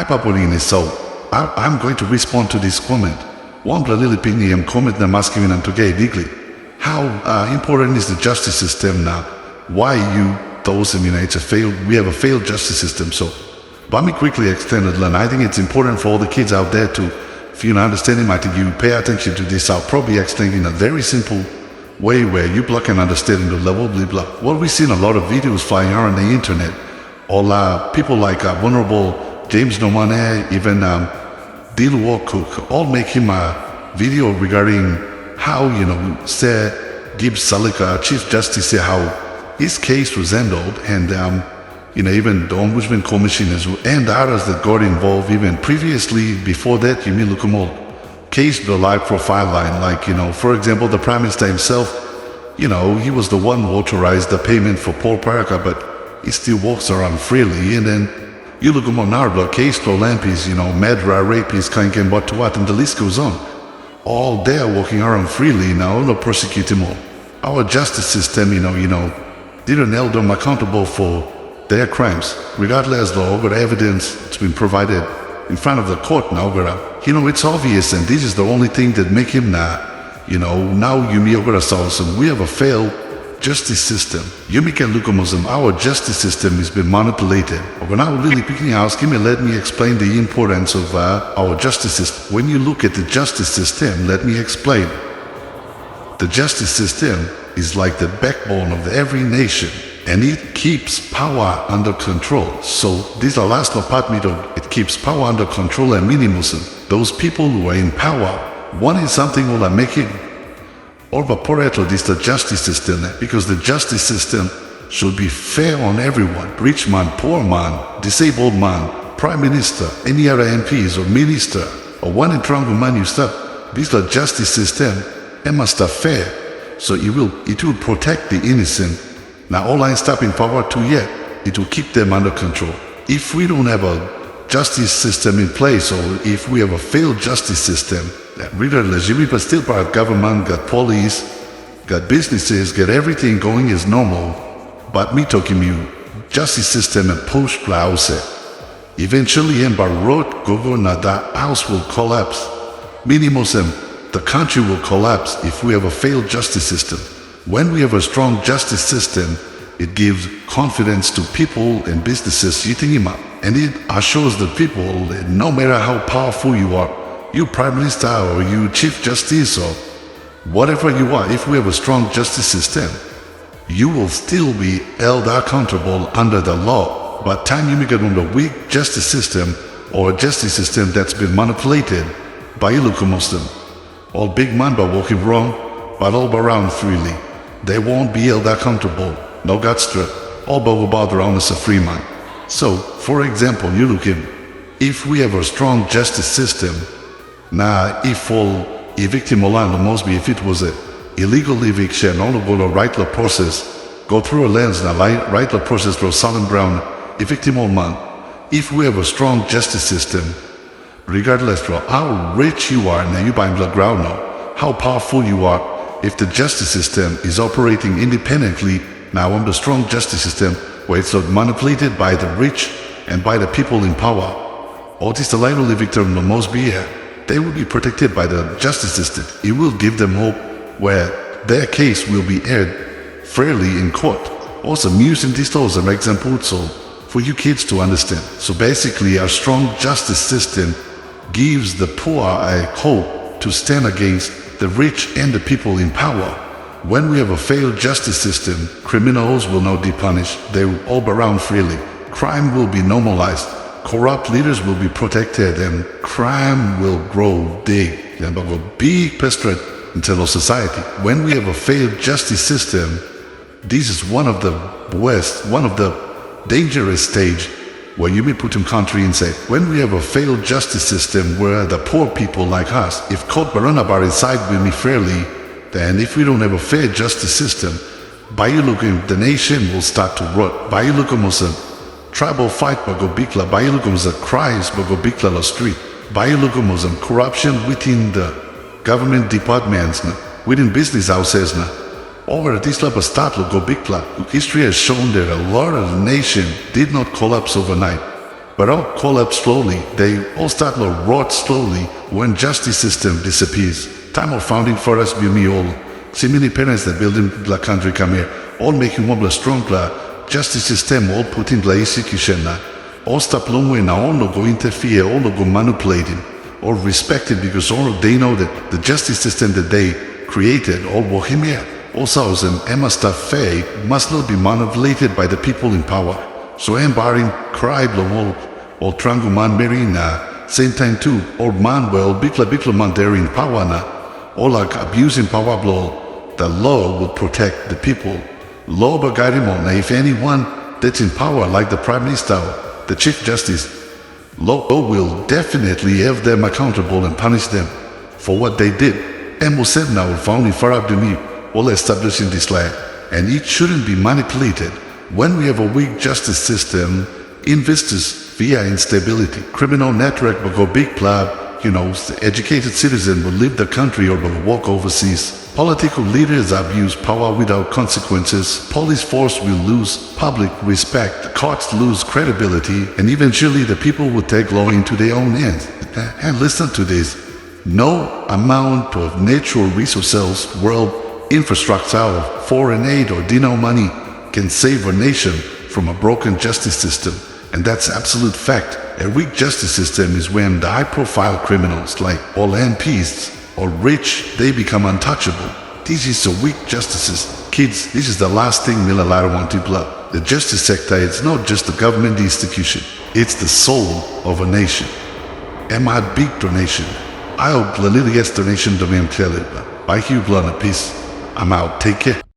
Papua New Guinea, so I'm going to respond to this comment. One little opinion comment na masculine and today legally. How important is the justice system now? Why you those we have a failed justice system. So let me quickly extend it, and I think it's important for all the kids out there to, if you understand it, I think you pay attention to this. I'll probably explain in a very simple way where you can understand the level, blah blah. What we've seen a lot of videos flying around the internet, all people like Vulnerable, James Nomane, even Dilwar Cook, all make him a video regarding how, Sir Gibbs Salika, Chief Justice, how his case was handled, and even the Ombudsman Commissioners and others that got involved even previously, before that, you mean look them all, case the live profile line, like, for example, the Prime Minister himself, he was the one who authorized the payment for Paul Parker, but he still walks around freely, and then you look at Monarba, case to Lampis, Medra, rapists, Kanken, Batuat, and the list goes on. All there walking around freely now, no prosecute them all. Our justice system, didn't hold them accountable for their crimes, regardless of the evidence that's been provided in front of the court now. It's obvious, and this is the only thing that make him now you me over ourselves, and we have a failed justice system. You can look at our justice system has been manipulated. When I was really picking out, let me explain the importance of our justice system. When you look at the justice system, let me explain. The justice system is like the backbone of every nation, and it keeps power under control. So this is the last part, it keeps power under control and minimalism. Those people who are in power, one is something will make it overpowered, this the justice system, because the justice system should be fair on everyone. Rich man, poor man, disabled man, prime minister, any other MPs or minister, or one in trouble man you stop. This the justice system, it must be fair. So it will protect the innocent. Now all I stop in power to yet, it will keep them under control. If we don't have a justice system in place, or if we have a failed justice system, but still part government, got police, got businesses, got everything going as normal, but me talking you, justice system and post clause. Eventually in road governor, the house will collapse. Minimum, the country will collapse if we have a failed justice system. When we have a strong justice system, it gives confidence to people and businesses, and it assures the people that no matter how powerful you are, you Prime Minister or you Chief Justice or whatever you are, if we have a strong justice system, you will still be held accountable under the law. But time you make it on the weak justice system or a justice system that's been manipulated by local Muslim, all big man by walking wrong, but all around freely, they won't be held accountable. No guts strip, all about around as a free man. So, for example, you look in, if we have a strong justice system, now if all evictim land must be, if it was a illegal eviction, all go to right law process, go through a lens now, right law process for Solomon Brown, evictim all man. If we have a strong justice system, regardless of how rich you are, now you buy the ground now, how powerful you are, if the justice system is operating independently, now on the strong justice system, where it's not manipulated by the rich and by the people in power, or this the liable victim must be here, they will be protected by the justice system. It will give them hope where their case will be aired fairly in court. Also, using these laws as an example, so for you kids to understand. So basically, our strong justice system gives the poor a hope to stand against the rich and the people in power. When we have a failed justice system, criminals will not be punished. They will all be around freely. Crime will be normalized. Corrupt leaders will be protected, and crime will grow big and will be penetrate into the society. When we have a failed justice system, this is one of the worst, one of the dangerous stage where you may put in country and say, when we have a failed justice system where the poor people like us, if court Baranabar inside with me fairly, then if we don't have a fair justice system, by you looking, the nation will start to rot. By you looking, tribal fight bago bikla, by you looking, cries bago bikla la street. By you looking, corruption within the government departments, within business houses, over this level start to go big plan. History has shown that a lot of the nation did not collapse overnight. but all collapse slowly. They all start to rot slowly when justice system disappears. Time of founding for us be me all. See many parents that building the country come here, all making one stronger. Justice system all put in execution. All stop long way now, all no go interfere, all no go manipulating, all respected because all they know that the justice system that they created, all bohemia, also and Emma stuff fair must not be manipulated by the people in power. So embarring cry blow all trangu man marina, same time too, all man well bikla man there in power na, all like abusing power blow, the law will protect the people. Law bagarimon, if anyone that's in power like the Prime Minister, the Chief Justice, law will definitely have them accountable and punish them for what they did. And Museb now found in Farabdumi, all establishing this land, and it shouldn't be manipulated. When we have a weak justice system, investors via instability, criminal network will go big club, the educated citizen will leave the country or will walk overseas. Political leaders abuse power without consequences. Police force will lose public respect. Courts lose credibility. And eventually the people will take law into their own hands. And listen to this. No amount of natural resources, world infrastructure, or foreign aid or dinner money can save a nation from a broken justice system. And that's absolute fact. A weak justice system is when the high-profile criminals like all MPs or rich, they become untouchable. This is a weak justices. Kids, this is the last thing Milalaro want to blood. The justice sector is not just a government institution. It's the soul of a nation. And my big donation. I hope the little gets donation to me tell it. Bye, Hugh Blunt, peace. I'm out. Take care.